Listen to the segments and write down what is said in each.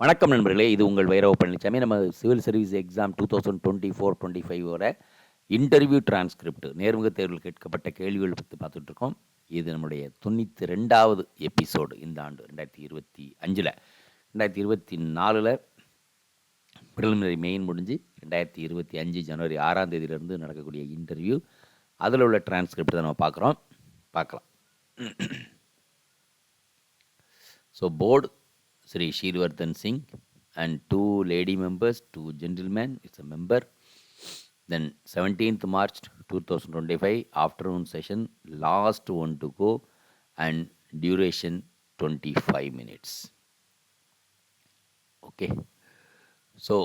வணக்கம் நண்பர்களே, இது உங்கள் வைரவ பழனிசாமி. நம்ம civil service exam 2024-25 interview transcript நேர்முக தேர்வில் கேட்கப்பட்ட கேள்விகள் பற்றி பார்த்துட்டு இருக்கோம். இது நம்முடைய 92வது எபிசோடு. இந்த ஆண்டு 2025 2024 ப்ரிலிமினரி மெயின் முடிஞ்சு 2025 ஜனவரி 6ஆம் தேதியிலிருந்து நடக்கக்கூடிய இன்டர்வியூ, அதில் உள்ள டிரான்ஸ்கிரிப்ட் தான் நம்ம பார்க்கலாம். So board Sri Shirvardhan Singh and 2 lady members, 2 gentlemen, it's a member. Then 17th March 2025, afternoon session, last one to go, and duration 25 minutes. Okay. So,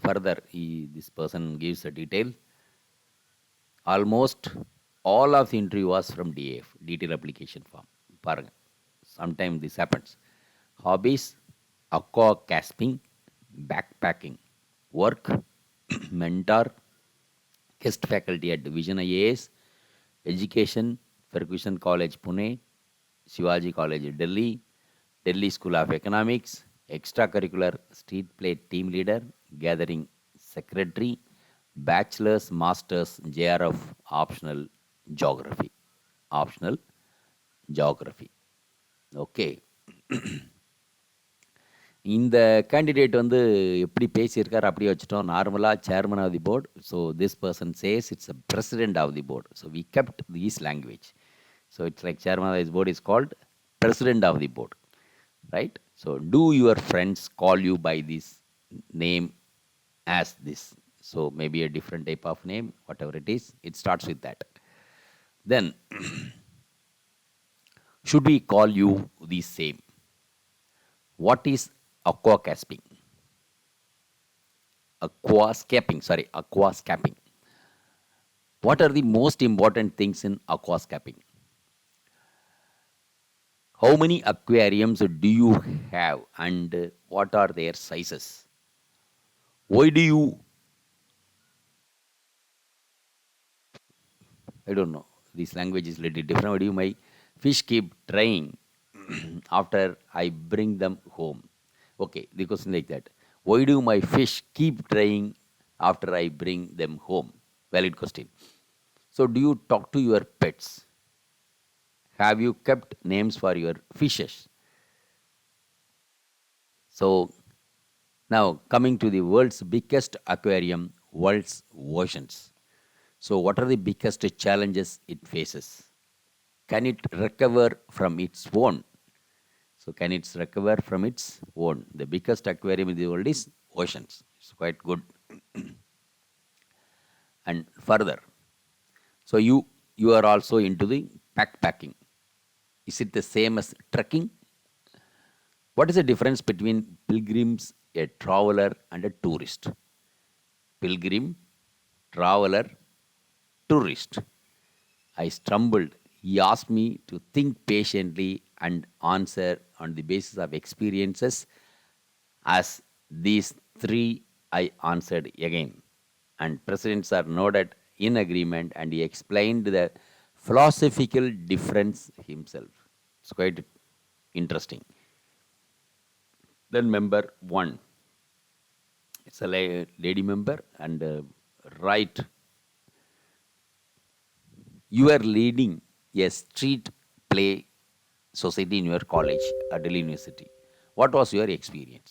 further, this person gives a detail. Almost all of the interview was from DAF, detail application form. Sometimes this happens. Hobbies: aqua casping, backpacking, work, mentor, guest faculty at Vision IAS, education, Ferguson College Pune, Shivaji College Delhi, Delhi School of Economics, extracurricular street play team leader, gathering secretary, bachelor's, master's, JRF, optional geography. Okay. இந்த candidate எப்படி பேசியிருக்கார் அப்படி வச்சுட்டோம். நார்மலாக chairman of the board. So this person says it's a president of the board. So we kept these language. So it's like chairman of this board is called president of the board, right? So do your friends call you by this name as this? So maybe a different type of name, whatever it is, it starts with that. Then should we call you the same? What is aquascaping? Aquascaping. What are the most important things in aquascaping? How many aquariums do you have and what are their sizes? Why do you, I don't know, this language is a little different. Why do my fish keep drying after I bring them home? Okay, the question like that. Why do my fish keep drying after I bring them home? Valid question. So do you talk to your pets? Have you kept names for your fishes? So now coming to the world's biggest aquarium, world's oceans. So what are the biggest challenges it faces? Can it recover from its own? So can it recover from its own? The biggest aquarium in the world is oceans. It's quite good. And further, so you are also into the backpacking. Is it the same as trekking? What is the difference between pilgrims, a traveler, and a tourist? Pilgrim, traveler, tourist. I stumbled. He asked me to think patiently and answer on the basis of experiences. As these three, I answered again. And presidents are nodded in agreement, and he explained the philosophical difference himself. It's quite interesting. Then member 1. It's a lady member and right. You are leading a street play society in your college at Delhi University. What was your experience?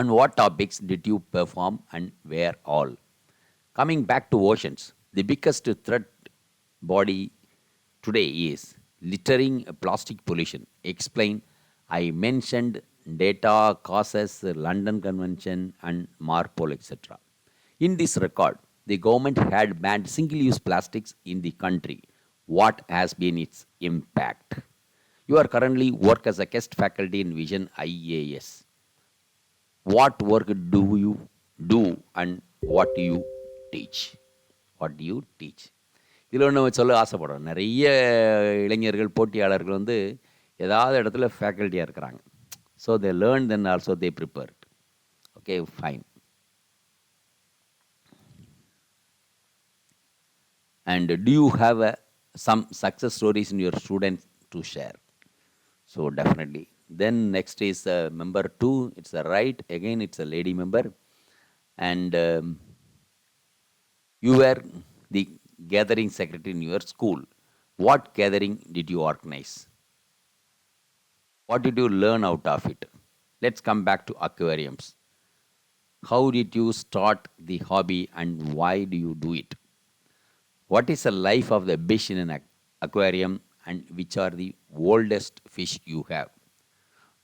On what topics did you perform and where all? Coming back to oceans, the biggest threat body today is littering, plastic pollution. Explain. I mentioned data, causes, London Convention and Marpol, etc. In this record, the government had banned single-use plastics in the country. What has been its impact? You are currently work as a guest faculty in Vision IAS. What work do you do and what do you teach? இதில் ஒன்று சொல்ல ஆசைப்படுறோம். நிறைய இளைஞர்கள் போட்டியாளர்கள் ஏதாவது இடத்துல ஃபேக்கல்ட்டியாக இருக்கிறாங்க. So they learn, then also they prepare. Okay, fine. And do you have some success stories in your students to share? So definitely Then next is member two. It's a right. Again, it's a lady member. And you were the gathering secretary in your school. What gathering did you organize? What did you learn out of it? Let's come back to aquariums. How did you start the hobby and why do you do it? What is the life of the fish in an aquarium and which are the oldest fish you have?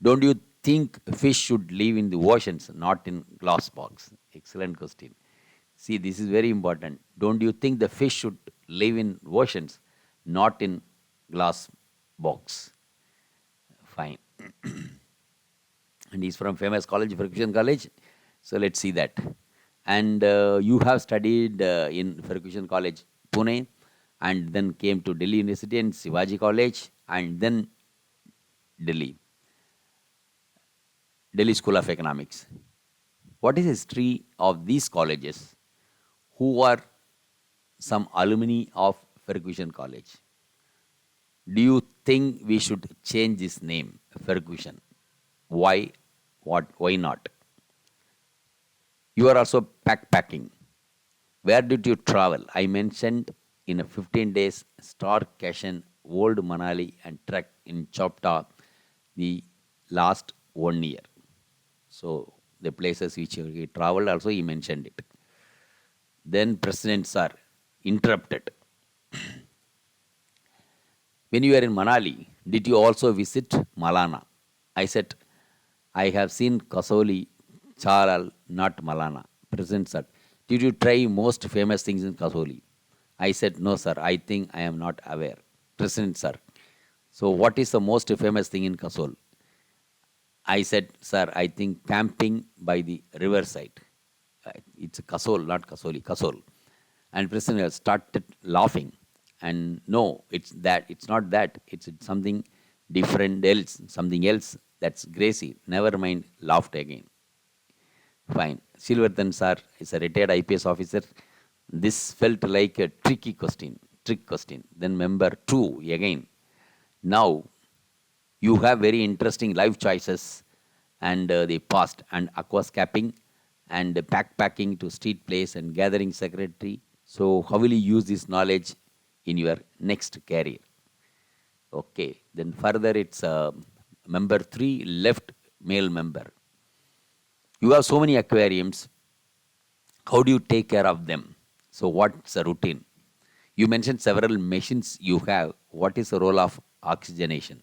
Don't you think fish should live in the oceans, not in glass box? Excellent question. See, this is very important. Don't you think the fish should live in oceans, not in glass box? Fine. And he's from famous college, Ferguson College. So let's see that. And you have studied in Ferguson College, Pune, and then came to Delhi University and Shivaji College, and then Delhi, Delhi School of Economics. What is the history of these colleges? Who are some alumni of Ferguson College? Do you think we should change this name, Ferguson? Why? What? Why not? You are also backpacking. Where did you travel? I mentioned in a 15 days Starcation, Old Manali, and trek in Chopta the last 1 year. So the places which he traveled also he mentioned it. Then presidents are interrupted. When you were in Manali, did you also visit Malana? I said, I have seen Kasoli, Charal, not Malana. President said, did you try most famous things in Kasoli? I said, no, sir. I think I am not aware. President, sir. So, what is the most famous thing in Kasol? I said, sir, I think camping by the riverside. It's Kasol, not Kasoli, Kasol. And President started laughing. And no, it's not that. It's something different else, something else that's Gracie. Never mind, laughed again. Fine. Silverton sir is a retired IPS officer. This felt like a trick question. Then member two again. Now you have very interesting life choices and the past and aquascaping and backpacking to street place and gathering secretary. So how will you use this knowledge in your next career? Okay. Then further it's member three left male member. You have so many aquariums. How do you take care of them? So, what's the routine? You mentioned several machines you have. What is the role of oxygenation?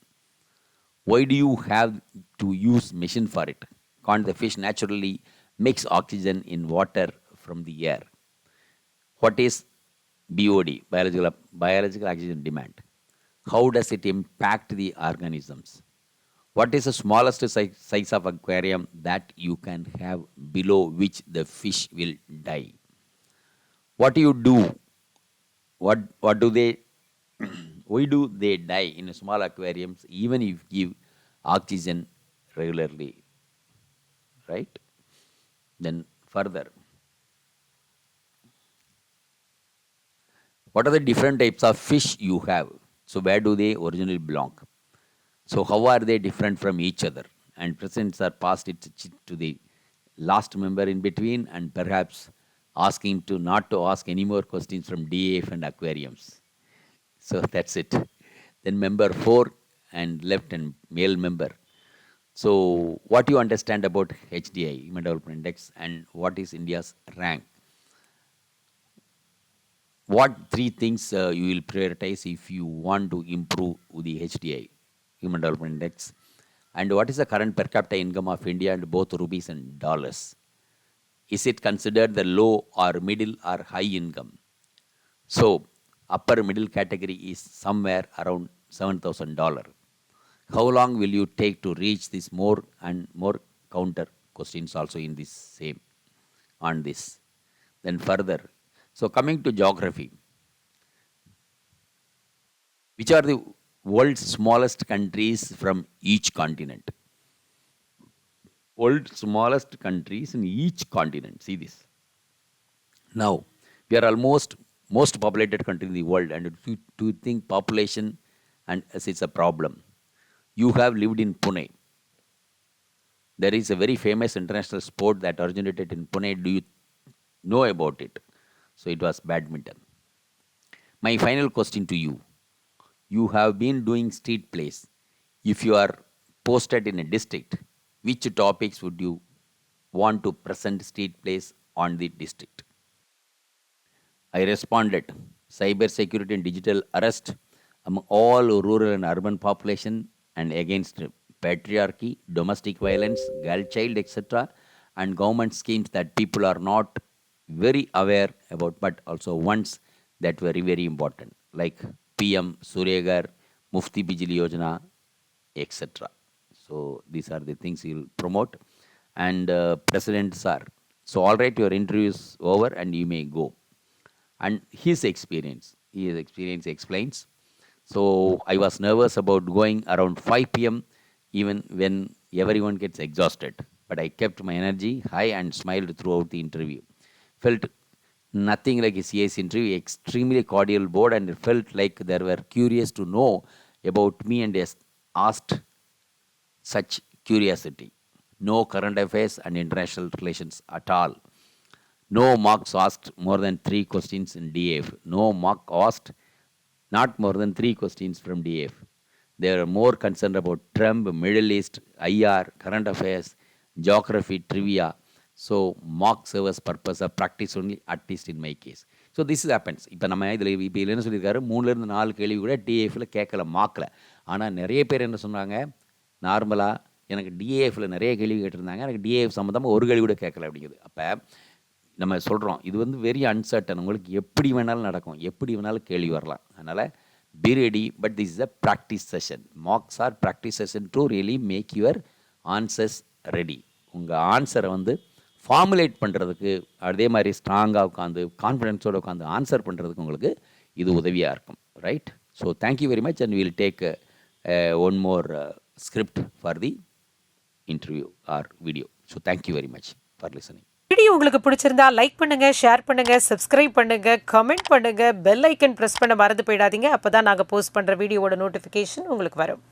Why do you have to use machine for it? Can't the fish naturally mix oxygen in water from the air? What is BOD, biological oxygen demand? How does it impact the organisms? What is the smallest size of aquarium that you can have below which the fish will die? What do you do? What do they why do they die in small aquariums even if you give oxygen regularly? Right? Then further. What are the different types of fish you have? So where do they originally belong? So how are they different from each other? And presents are passed it to the last member in between and perhaps asking to not to ask any more questions from DAF and aquariums. So that's it. Then member four and left and male member. So what you understand about HDI, Human Development Index, and what is India's rank? What three things you will prioritize if you want to improve the HDI, Human Development Index? And what is the current per capita income of India and both rupees and dollars? Is it considered the low or middle or high income? So, upper middle category is somewhere around $7,000. How long will you take to reach this more and more counter questions also in this same on this? Then further. So, coming to geography, which are the world's smallest countries from each continent? World's smallest countries in each continent. See this. Now, we are almost most populated country in the world, and to think population and as it's a problem. You have lived in Pune. There is a very famous international sport that originated in Pune. Do you know about it? So it was badminton. My final question to you. You have been doing street plays. If you are posted in a district, which topics would you want to present street plays on the district? I responded, cyber security and digital arrest among all rural and urban population and against patriarchy, domestic violence, girl child, etc., and government schemes that people are not very aware about, but also ones that were very important, like PM, Suryagar, Mufti Bijli Yojana, etc. So these are the things he will promote. And President Sir, so all right, your interview is over and you may go. And his experience explains. So I was nervous about going around 5 p.m. even when everyone gets exhausted. But I kept my energy high and smiled throughout the interview. Felt nothing like a CS interview, extremely cordial board, and it felt like they were curious to know about me and asked such curiosity. No current affairs and international relations at all. No marks asked more than 3 questions in DF. No mark asked not more than 3 questions from DF. They are more concerned about Trump, Middle East, IR, current affairs, geography, trivia. So mock serves purpose of practice only, at least in my case. So this happens. இப்போ நம்ம இதில் இப்போ என்ன சொல்லியிருக்காரு, 3-4 கேள்வி கூட டிஏஎஃப்பில் கேட்கல, மார்க்கில். ஆனால் நிறைய பேர் என்ன சொன்னாங்க, நார்மலாக எனக்கு டிஏஎஃப்பில் நிறைய கேள்வி கேட்டிருந்தாங்க, எனக்கு டிஏஎஃப் சம்மந்தமாக ஒரு கேள்வி கூட கேட்கல அப்படிங்கிறது. அப்போ நம்ம சொல்கிறோம், இது வந்து வெரி அன்சர்டன், உங்களுக்கு எப்படி வேணாலும் நடக்கும், எப்படி வேணாலும் கேள்வி வரலாம். அதனால் be ready, but this is a practice session. Marks are practice session to really make your answers ready. உங்கள் ஆன்சரை வந்து ஃபார்முலேட் பண்ணுறதுக்கு, அதே மாதிரி ஸ்ட்ராங்காக உட்காந்து கான்ஃபிடென்ஸோடு உட்காந்து ஆன்சர் பண்ணுறதுக்கு உங்களுக்கு இது உதவியாக இருக்கும். Right? So thank you very much, and will take one more script for the interview R video. So thank you very much for listening. Video உங்களுக்கு பிடிச்சிருந்தா லைக் பண்ணுங்க, ஷேர் பண்ணுங்க, சப்ஸ்கிரைப் பண்ணுங்க, கமெண்ட் பண்ணுங்க, பெல் ஐக்கன் பிரஸ் பண்ண மறந்து போயிடாதீங்க. அப்பதான் நாங்க போஸ்ட் பண்ற வீடியோவோட நோட்டிஃபிகேஷன் உங்களுக்கு வரும்.